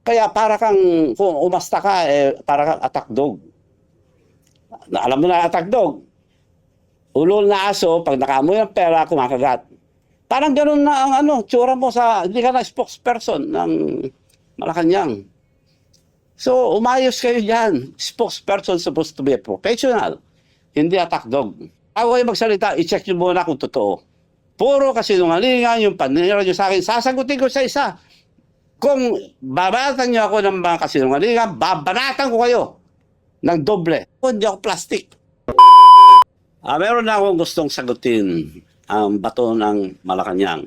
Kaya para kang, kung umasta ka, para kang attack dog. Alam mo na attack dog. Ulol na aso, pag nakaamoy ng pera, kumakagat. Parang ganun na ang tsura mo sa, hindi ka na spokesperson ng Malacanang. So, umayos kayo dyan. Spokesperson supposed to be a professional, hindi attack dog. Ako kayo magsalita, i-check nyo muna kung totoo. Puro kasinungalingan yung panira nyo sa akin. Sasagutin ko sa isa. Kung babanatan nyo ako ng mga kasinungalingan, babanatan ko kayo ng doble. Hindi ako plastic. Meron na akong gustong sagutin ang bato ng Malacanang.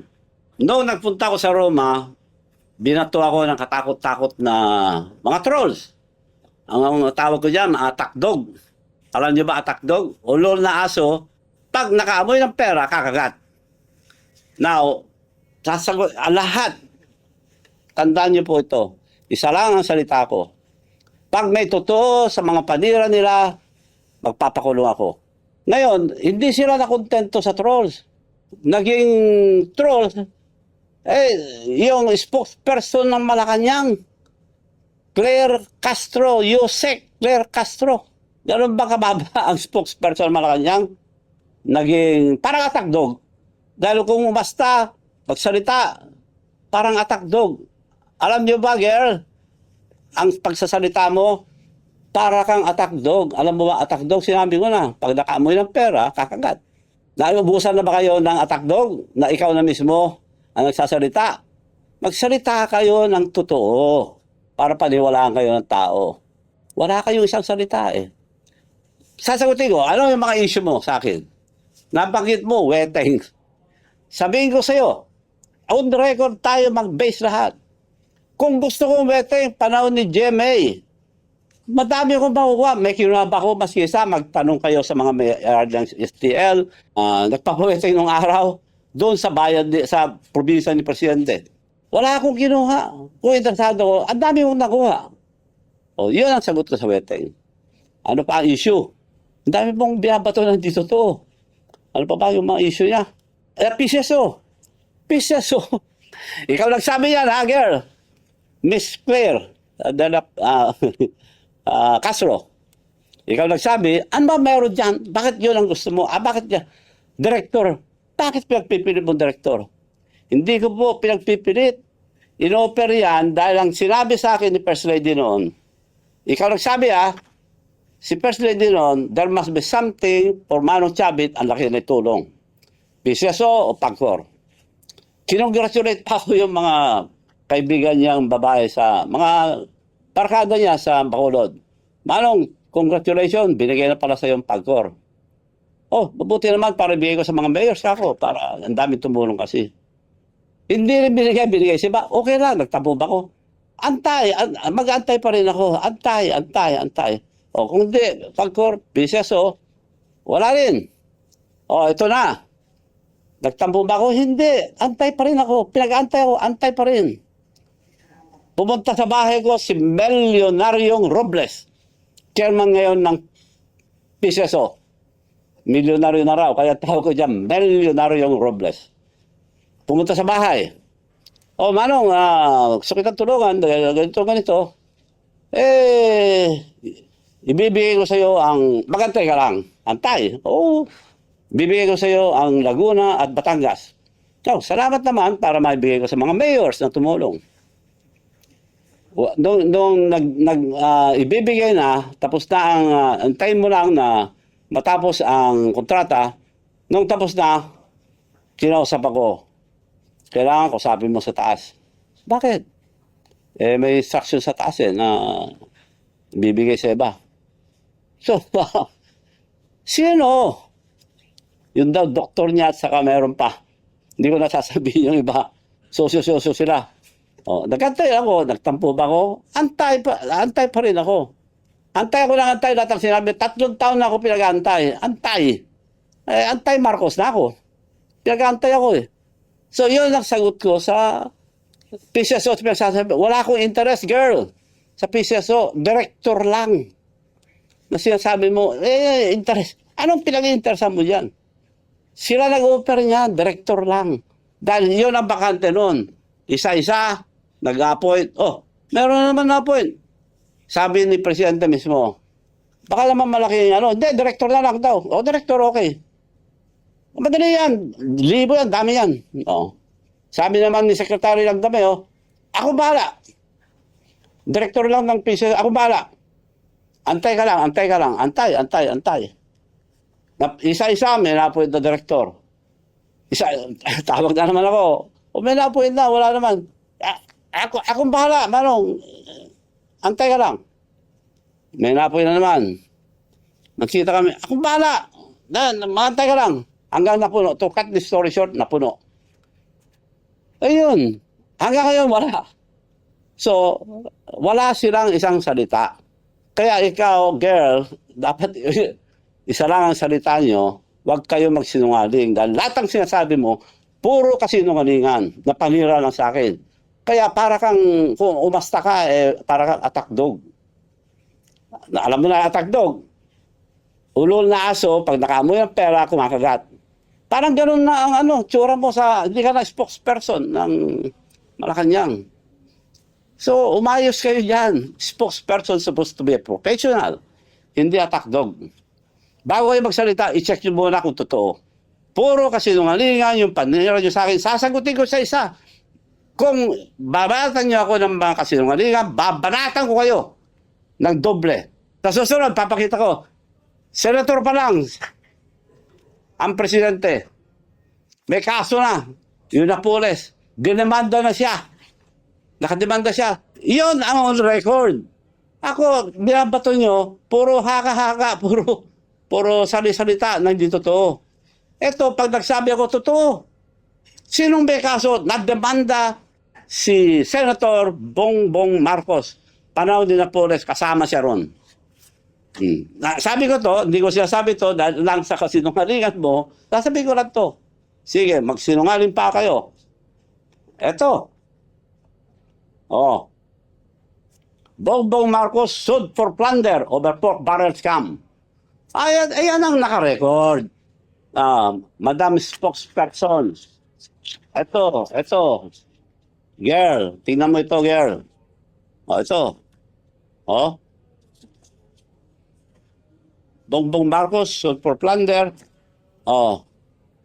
Noong nagpunta ko sa Roma, binato ako ng katakot-takot na mga trolls. Ang tawag ko dyan, attack dog. Alam niyo ba attack dog? Ulol na aso, pag nakaamoy ng pera, kakagat. Now, sasagot, lahat, tandaan niyo po ito, isa lang ang salita ko. Pag may totoo sa mga panira nila, magpapakulong ako. Ngayon, hindi sila nakontento sa trolls. Naging trolls, yung spokesperson ng Malacanang, Claire Castro, Yusek Claire Castro. Ganun ba kababa ang spokesperson ng Malacanang? Naging parang attack dog. Dahil kung basta magsalita, parang attack dog. Alam niyo ba, girl, ang pagsasalita mo, para kang attack dog. Alam mo ba, attack dog, sinabi ko na, pag nakaamoy ng pera, kakagat. Naubusan na ba kayo ng attack dog na ikaw na mismo ang nagsasalita? Magsalita kayo ng totoo para paniwalaan kayo ng tao. Wala kayong isang salita eh. Sasagutin ko, ano yung mga issue mo sa akin? Nabanggit mo, weteng. Sabihin ko sa'yo, on record tayo mag-base lahat. Kung gusto kong weteng, panahon ni GMA, madami akong makukuha. May kinunab ako, mas kisa, magtanong kayo sa mga mayor ng STL. Nagpapaweteng nung araw, doon sa bayan, sa probinsya ni Presidente. Wala akong kinuha. Kung interesado ko, ang dami kong nakuha. O, yun ang sagot ko sa weteng. Ano pa ang issue? Ang dami pong binabato ng dito to. Ano pa ba yung mga issue niya? PCSO. PCSO. Ikaw nagsabi yan, ha, girl? Miss Claire. Castro, ikaw nagsabi, ano ba meron dyan? Bakit yun ang gusto mo? Bakit yan? Director, bakit pinagpipilit mo director? Hindi ko po pinagpipilit. In-offer yan dahil ang sinabi sa akin ni First Lady noon, ikaw nagsabi si First Lady noon, there must be something for Manong Chavit, ang laki na tulong. PCSO o PAGCOR. Kinongratulate pa ako yung mga kaibigan niyang babae sa mga barkada niya sa Bacolod. Manong, congratulations, binigay na pala sa yung PAGCOR. Oh, mabuti naman para ibigay ko sa mga mayors ako, para ang daming tumulong kasi. Hindi rin binigay siya. Okay lang, nagtapo ba ko? Antay, mag-antay pa rin ako. Antay. O, kung hindi, PAGCOR, PCSO, wala rin. O, ito na. Nagtampo ba ako? Hindi. Antay pa rin ako. Pinag-antay ako, antay pa rin. Pumunta sa bahay ko si Milyonaryong Robles. Chairman ngayon ng PCSO. Milyonaryo na raw. Kaya tawag ko dyan, Milyonaryong Robles. Pumunta sa bahay. O, Manong, gusto kitang tulungan. Ganito. Ibibigay ko sa iyo ang, magantay ka lang. Antay. Oo. Bibigay ko sa iyo ang Laguna at Batangas. So, salamat naman para maibigay ko sa mga mayors na tumulong. Nung ibibigay na, tapos na ang time mo lang na matapos ang kontrata, nung tapos na, kinausap ako. Kailangan ko sabi mo sa taas. Bakit? May instruction sa taas na bibigay sa iba. So, sino? Yun daw, doktor niya at saka meron pa. Hindi ko nasasabihin yung iba. Sosyo-sosyo sila. O, nagantay ako, nagtampo ba ako? Antay pa rin ako. Antay lahat ang sinabi. 3 taon na ako pinag-antay. Antay Marcos na ako. Pinag-antay ako eh. So, yun ang sagot ko sa PCSO. Wala akong interest, girl. Sa PCSO, director lang. Na sinasabi mo, interest. Anong pinag-interesan mo dyan? Sila nag-offer niya, director lang. Dahil yun ang bakante noon. Isa-isa, nag-appoint. Oh, Meron naman na point. Sabi ni Presidente mismo, baka naman malaki yung ano. Hindi, director na lang daw. O, director, okay. Madali yan. Libo yan, dami yan. O. Sabi naman ni Secretary Lagdame, ako bahala. Director lang ng PCSO, ako bahala. Antay ka lang, antay ka lang. Antay, antay, antay. Isa-isa, may na-appoint na director. Tawag na naman ako. O may na-appoint na, wala naman. Akong bahala, Manong. Antay ka lang. May na-appoint na naman. Nagsita kami, akong bahala. Antay ka lang. Hanggang napuno. To cut the story short, napuno. Ayun. Hanggang ngayon, wala. So, wala silang isang salita. Kaya ikaw, girl, dapat isa lang ang salita nyo, huwag kayo magsinungaling. Dahil lahat ng sinasabi mo, puro kasinungalingan na panira lang sa akin. Kaya para kang, kung umasta ka, para kang attack dog. Alam mo na attack dog. Ulol na aso, pag nakaamoy ng pera, kumakagat. Parang gano'n na ang tsura mo sa, hindi ka na spokesperson ng Malacanang. So, umayos kayo dyan. Spokesperson supposed to be a professional, hindi attack dog. Bago kayo magsalita, i-check nyo muna kung totoo. Puro kasinungalingan yung panira nyo sa akin. Sasagutin ko sa isa. Kung babanatan nyo ako ng mga kasinungalingan, babanatan ko kayo ng doble. Sa susunod, papakita ko, senator pa lang, ang presidente, may kaso na, yung Napoles, dinemanda na siya. Nakademanda siya. Iyon ang on record. Ako, binabato nyo, puro haka-haka, puro sali-salita na hindi totoo. Ito, pag nagsabi ako totoo, sinong may kaso? Nademanda si Senator Bongbong Marcos. Panahon ni Napoles, kasama siya ron. Sabi ko to, hindi ko sinasabi to dahil lang sa kasinungalingan mo, sasabihin ko lang to. Sige, magsinungaling pa kayo. Eto. Bongbong Marcos sued for plunder over pork barrel scam. Ayan ang nakarecord. Madam Spokesperson. Eto. Girl, tingnan mo ito, girl. Ito. Bongbong Marcos sued for plunder.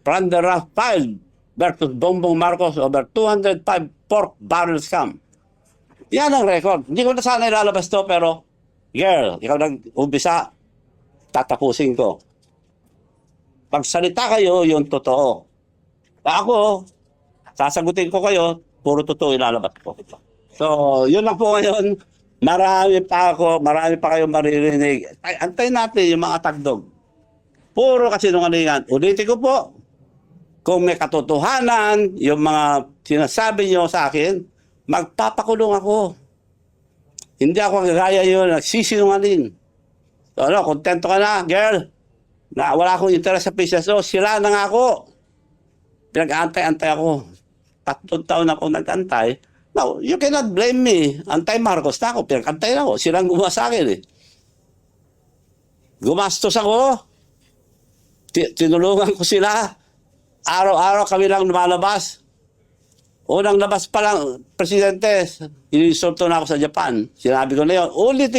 Plunder filed versus Bongbong Marcos over 205 pork barrel scam. Yan ang record. Hindi ko na sana ilalabas to, pero girl, ikaw nag-umpisa, tatapusin ko. Pagsalita kayo, yung totoo. Ako, sasagutin ko kayo, puro totoo ilalabas ko. So, yun lang po ngayon. Marami pa kayong maririnig. Antayin natin yung mga tagdog. Puro kasinungalingan. Ulitin ko po, kung may katotohanan, yung mga sinasabi nyo sa akin, magpapakulong ako. Hindi ako gagaya yun, nagsisinungaling. So, kontento ka na, girl? Na wala akong interest sa PCSO, sila na nga ako. Pinag-antay-antay ako. 3 taon ako nag-antay. Now, you cannot blame me. Antay-Marcos na ako, pinag-antay na ako. Silang gumawa sa akin Gumastos ako. Tinulungan ko sila. Araw-araw kami lang lumalabas. Unang labas pa lang, Presidente, inisulto na ako sa Japan. Sinabi ko na yun, ulit.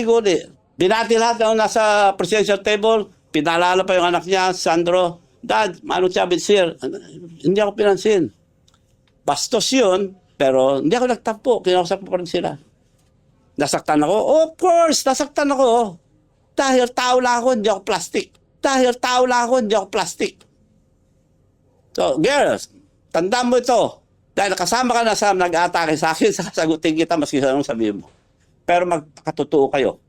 Binati lahat na nasa presidential table, pinalala pa yung anak niya, Sandro, Dad, Manong Chavez here. Hindi ako pinansin. Bastos yun, pero hindi ako nagtampo, kinausap ko pa rin sila. Nasaktan ako? Of course, nasaktan ako. Dahil tao lang ako, hindi ako plastic. So, girls, tandaan mo ito. Dahil kasama ka na sa nag-atake sa akin, sasagutin kita maski sa anong sabihin mo. Pero magpakatotoo kayo.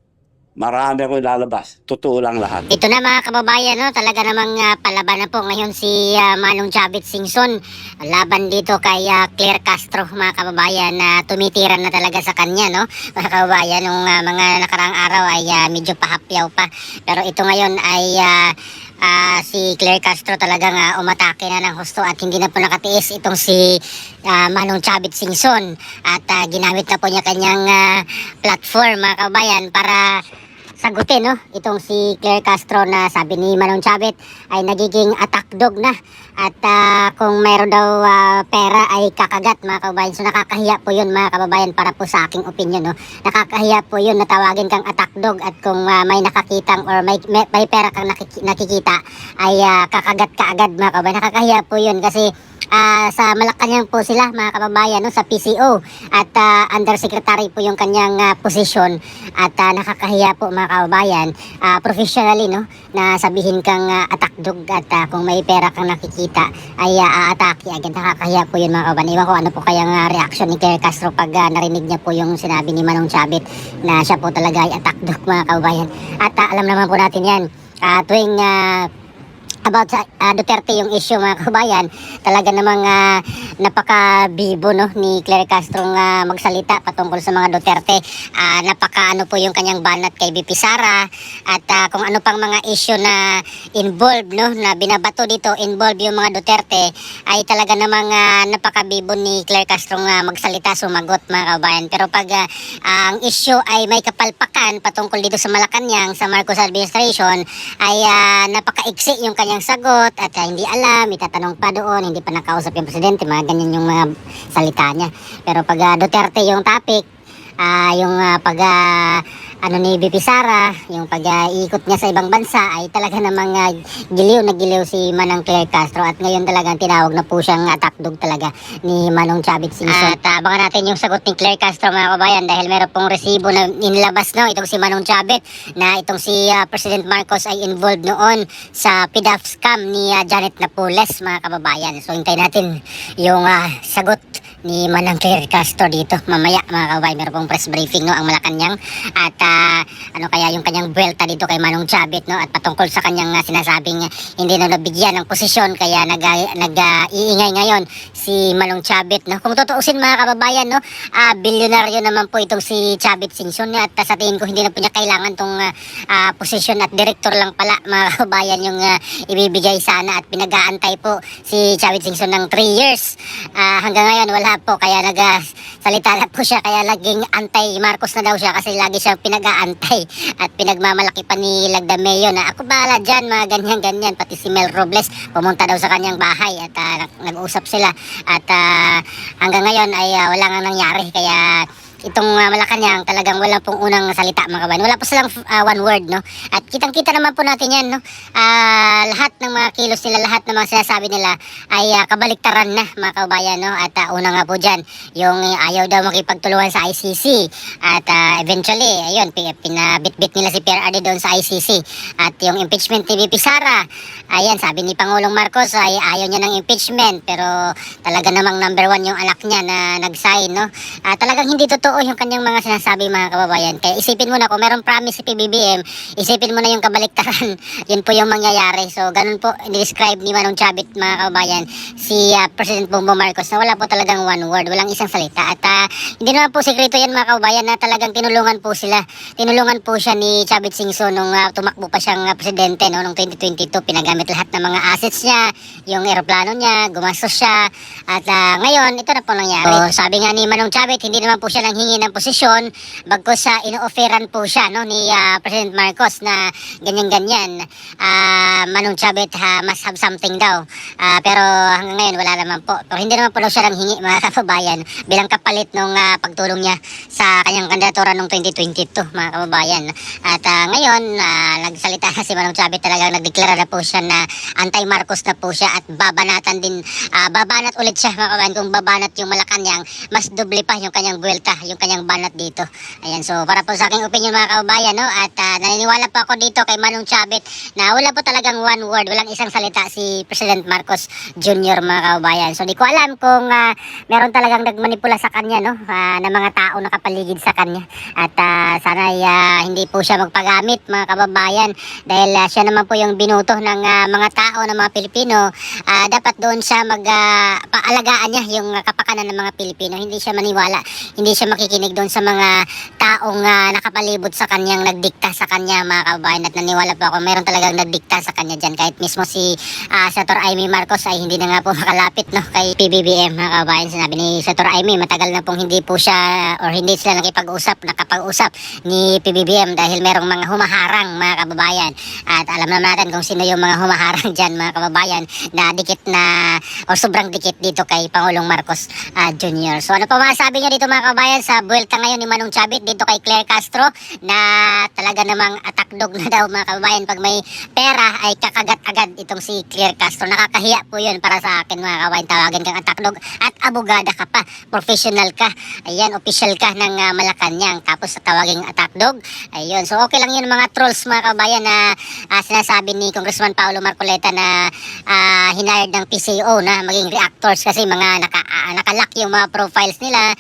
Marami akong ilalabas. Totoo lang lahat. Ito na mga kababayan, talaga namang palaban na po ngayon si Manong Chavez Singson. Laban dito kay Claire Castro, mga kababayan, na tumitiran na talaga sa kanya, mga kababayan. Nung mga nakaraang araw ay medyo pahapyaw pa. Pero ito ngayon ay si Claire Castro talagang umatake na ng husto at hindi na po nakatiis itong si Manong Chavez Singson. At ginamit na po niya kanyang platform, mga kababayan, para sagutin itong si Claire Castro na sabi ni Manong Chavez ay nagiging attack dog na at kung mayroon daw pera ay kakagat mga kababayan. So nakakahiya po yun mga kababayan para po sa aking opinion, no? Nakakahiya po yun na tawagin kang attack dog at kung may nakakitang or may pera kang nakikita ay kakagat ka agad mga kababayan. Nakakahiya po yun kasi sa Malacanang po sila mga kababayan, no, sa PCO at undersecretary po yung kanyang posisyon at nakakahiya po mga kababayan professionally, no, na sabihin kang attack dog at kung may pera kang nakikita ay aatake agad. Nakakahiya po yun mga kababayan. Iwan ko ano po kayang reaction ni Claire Castro pag narinig niya po yung sinabi ni Manong Chavit na siya po talaga ay attack dog mga kababayan. At alam naman po natin yan tuwing about sa Duterte yung issue mga kababayan, talaga namang napaka-bibo, no, ni Claire Castro magsalita patungkol sa mga Duterte. Napaka ano po yung kanyang banat kay BP Sara at kung ano pang mga issue na involved, no, na binabato dito, involved yung mga Duterte, ay talaga namang napaka-bibo ni Claire Castro magsalita, sumagot mga kababayan. Pero pag ang issue ay may kapalpakan patungkol dito sa Malacanang, sa Marcos administration, ay napaka-iksi yung kanyang sagot at hindi alam, itatanong pa doon, hindi pa nakausap yung presidente, mga ganyan yung mga salita niya. Pero pag Duterte yung topic, yung pag ano ni BP Sara, yung pag-iikot niya sa ibang bansa ay talaga namang giliw na giliw si Manang Claire Castro at ngayon talagang tinawag na po siyang attack dog talaga ni Manong Chavit Singson. At abangan natin yung sagot ni Claire Castro mga kabayan dahil meron pong resibo na inilabas, no, itong si Manong Chavit na itong si President Marcos ay involved noon sa PDAF scam ni Janet Napoles mga kababayan. So hintayin natin yung sagot ni Manang Claire Castro dito mamaya mga kababayan. Meron pong press briefing, no, ang Malacanang at ano kaya yung kanyang buwelta dito kay Manong Chavit, no, at patungkol sa kanyang sinasabing hindi na nabigyan ng posisyon kaya nag-iingay ngayon si Manong Chavit, no. Kung tutuusin mga kababayan, no, bilyonaryo naman po itong si Chavit Singson at sa tingin ko hindi na po niya kailangan tong posisyon at director lang pala mga kababayan yung ibibigay sana at pinag-aantay po si Chavit Singson ng 3 years. Hanggang ngayon wala po kaya nagsalita na po siya kaya laging antay Marcos na daw siya kasi lagi siyang pinag-aantay at pinagmamalaki pa ni Lagdameo na ako bahala dyan mga ganyan-ganyan. Pati si Mel Robles pumunta daw sa kanyang bahay at nag-usap sila at hanggang ngayon ay wala nga nangyari kaya itong Malacanang talagang wala pong unang salita mga kabayan. Wala po silang one word, no. At kitang-kita naman po natin yan, no. Lahat ng mga kilos nila, lahat ng mga sinasabi nila ay kabaliktaran na mga kabayan, no. At una nga po dyan, yung ayaw daw makipagtulungan sa ICC. At eventually, ayun, pinabitbit nila si Pierre Ade doon sa ICC. At yung impeachment ni VP Sara, ayan, sabi ni Pangulong Marcos ay ayaw niya ng impeachment. Pero talaga namang number 1 yung anak niya na nag-sign, no. Talagang hindi totoo yung kanyang mga sinasabi mga kababayan. Kaya isipin mo na kung meron promise si PBBM, isipin mo na yung kabaliktaran. Yun po yung mangyayari. So ganun po describe ni Manong Chavit mga kababayan si President Bongbong Marcos na wala po talagang one word, walang isang salita. At hindi naman po sekreto yan mga kababayan na talagang tinulungan po sila. Tinulungan po siya ni Chavit Singson nung tumakbo pa siyang presidente, no, nung 2022. Pinagamit lahat ng mga assets niya, yung eroplano niya, gumastos siya. At ngayon, ito na po nangyari. So, sabi nga ni Manong Chavit, hindi naman po siya nang hingi ng posisyon bagkus ino-offeran po siya, no, ni President Marcos na ganyan-ganyan. Manong Chavit must have something daw. Pero hanggang ngayon wala naman po. Pero hindi naman po daw siya nang hingi mga kababayan bilang kapalit nung pagtulong niya sa kanyang kandidatura nung 2022 mga kababayan. At ngayon nagsalita na si Manong Chavit, talagang nagdeklara na po siya na anti-Marcos na po siya at babanatan din, babanat ulit siya mga kababayan. Kung babanat yung Malacanang, mas doble pa yung kanyang buwelta, yung kanyang banat dito. Ayan, so para po sa aking opinion mga kababayan, no, at naniniwala po ako dito kay Manong Chavit na wala po talagang one word, walang isang salita si President Marcos Jr. mga kababayan. So di ko alam kung meron talagang nagmanipula sa kanya, no, na mga tao nakapaligid sa kanya. At sana hindi po siya magpagamit mga kababayan dahil siya naman po yung binuto ng mga tao, ng mga Pilipino. Dapat doon siya paalagaan niya yung kapakanan ng mga Pilipino. Hindi siya maniwala, hindi siya makikinig doon sa mga tao taong nakapalibot sa kanyang nagdikta sa kanya, mga kababayan, at naniwala po ako mayroon talagang nagdikta sa kanya dyan, kahit mismo si Senator Amy Marcos ay hindi na nga po makalapit, no, kay PBBM, mga kababayan. Sinabi ni Senator Amy, matagal na pong hindi po siya or hindi sila nakapag-usap ni PBBM dahil merong mga humaharang, mga kababayan, at alam na natin kung sino yung mga humaharang dyan, mga kababayan, na dikit na o sobrang dikit dito kay Pangulong Marcos Jr. So ano pa masasabi niyo dito, mga kababayan, sa buwelta ngayon ni Manong Chavit dito kay Claire Castro, na talaga namang atakdog na daw, mga kababayan, pag may pera ay kakagat agad itong si Claire Castro. Nakakahiya po yun para sa akin, mga kababayan, tawagan kang atakdog at abogada ka pa, professional ka, ayan, official ka ng Malacanang, tapos tawaging atakdog. Ayun, so okay lang yun mga trolls, mga kababayan, na sinasabi ni Congressman Paulo Marcoleta na hired ng PCO na maging reactors kasi mga nakalock yung mga profiles nila,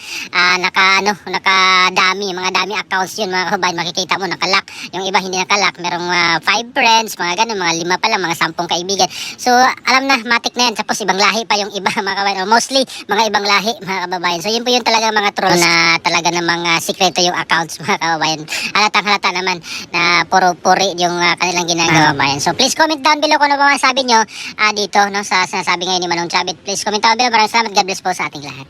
nakadami, mga dami accounts yun, mga kababayan. Makikita mo nakalock, yung iba hindi nakalock, merong 5 friends, mga ganun, mga 5 pa lang, mga 10 kaibigan. So alam na, matik na yan, tapos ibang lahi pa yung iba, mga kababayan, or mostly mga ibang lahi, mga kababayan. So yun po yun talaga mga trolls na talaga namang sikreto yung accounts, mga kababayan. Halatang halata naman na puro-puri yung kanilang ginagawa, kababayan. So please comment down below kung ano ba masabi nyo dito, no, sa sinasabi ngayon ni Manong Chavit. Please comment down below. Maraming salamat. God bless po sa ating lahat.